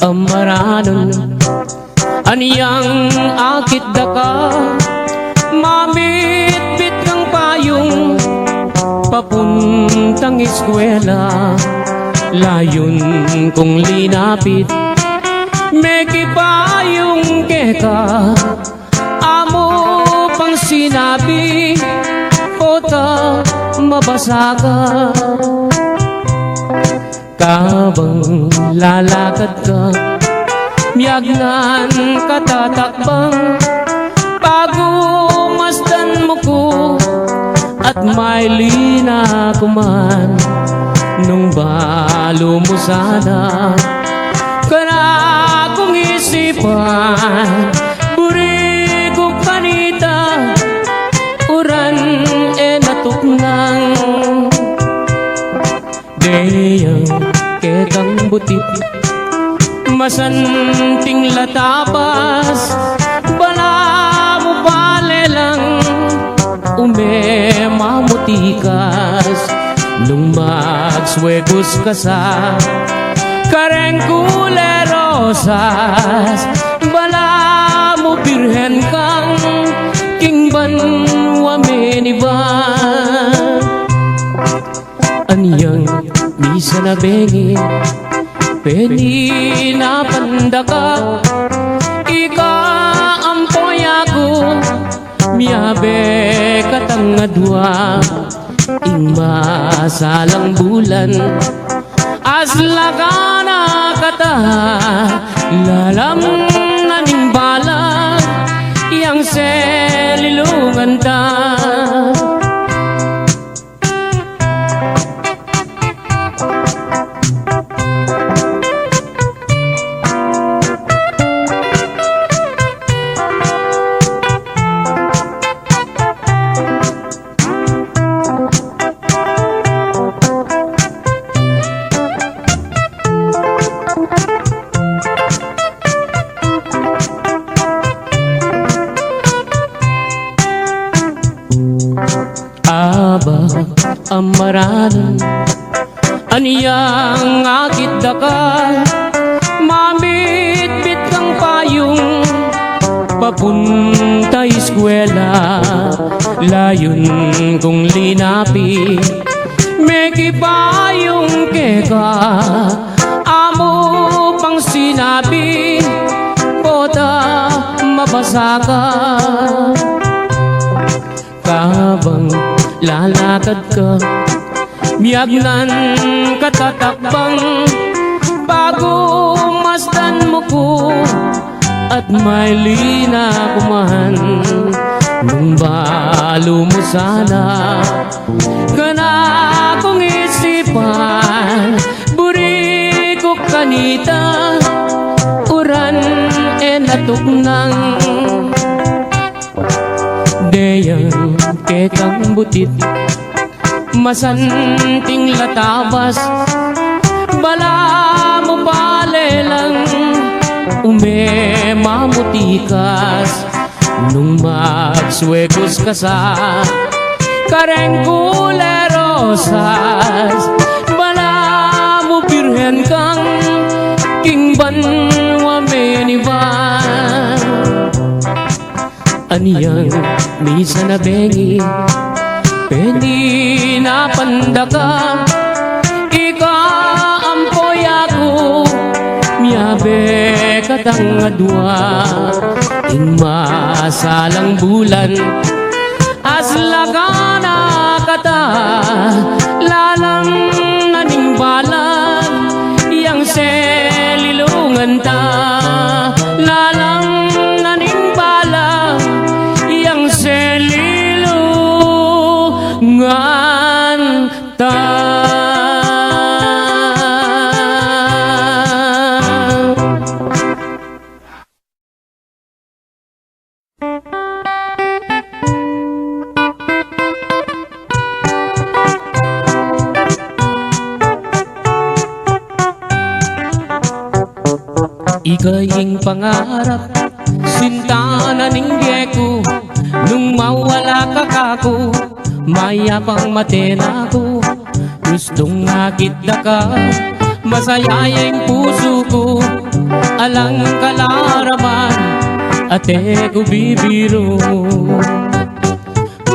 amaranon aniyang akit daka mabit-bit kang payong papuntang eskwela layon kong linapit meki payong keka amo pang sinabi kota mabasa ka kabang lalakad ka miyagnan katatakbang pagumasdan mo ko at may lina kuman nung balo mo sana kana kong isipan buri ko kanita uran natuknang deyang ketang butit masanting latapas bala mo pale lang mamutikas nung magswegos ka sa kareng kulerosas bala mo birhen kang kingban wameniban aniyang misa na bengi peni na pandaka ika ampoy ako miyabe katangadwa ing masalang bulan aslagana kata lalam naning balag yang selilungan ta amaranon aniyang akit daka mamit-bit kang payong papunta eskwela layon kong linapit meki payong keka amo pang sinabi kota mabasa ka kabang lalakad ka miyagnan katatakbang bago masdan mo ko at may lina kuman nung balo mo sana kana kong isipan buri ko kanita uran natuknang deyang ketang butit masanting latabas bala mo pale lang mamutikas nung magswegos ka sa kareng kulerosas bala mo birhen kang kingban wameniban aniyang misa na bengi peni na pandaka ika ampoy ako miyabe katangadwa ing masalang bulan aslagana kata lalang naning balag yang selilungan ta lalang naning balag yang selilungan ta Ika'ying pangarap, sinta na ninggye ko. Nung mawala ka kako, mayapang matena ko. Gustong nakita ka, Masayayang puso ko, alang kalaraman, ate ko bibiro.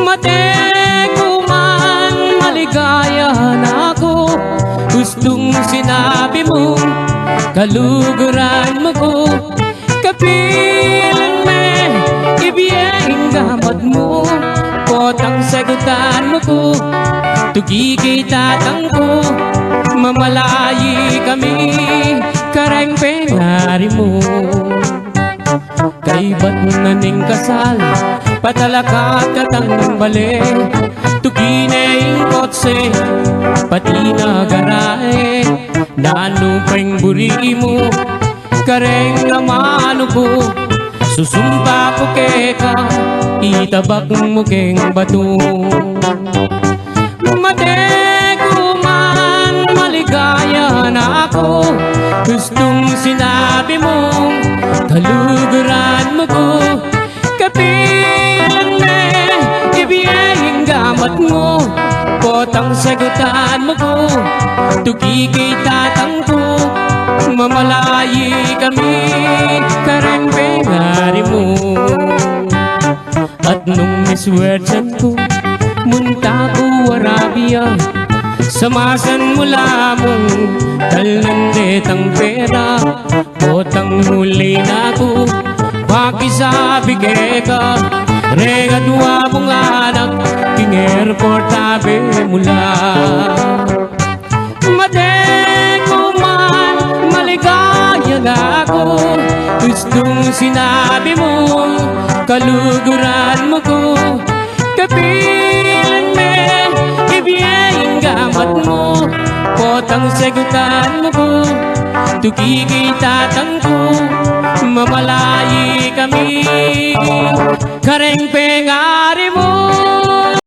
Mate ko man, maligaya na ako, gustong sinabi mo, kaluguran mo ko. Kapilan me, ibiyeng gamat mo, potang sagutan mo ko, tugi kay tatang ko, mamalayi kami, kareng pengari mo. Kay ba't naning kasal, patalakat katang bale, tugi na yung kotse, pati na garahe, nanupang buri mo, kareng namano ko, susumpa ko keka, itabak mo keng bato. Mate ko man, maligaya na ako, gustong sinabi mo, kaluguran mo ko. Kapilan me, ibiyeng gamat mo, potang sagutan mo ko, tugi kay tatang ko, mamalayi kami, karang pengari mo. At nung miswertsan ko, munta ko Arabia, samasan mo lamang, talandet ang pera, potang huli na ko, pakisabi ka, regadwa mong anak, king airport tabi mula. Mate ko man, maligaya na ako, gustong sinabi mo, kaluguran mo ko. Kapilan me, ibiyeng gamat mo, potang sagutan mo ko, tugi kay tatang ko, mamalayi kami, kareng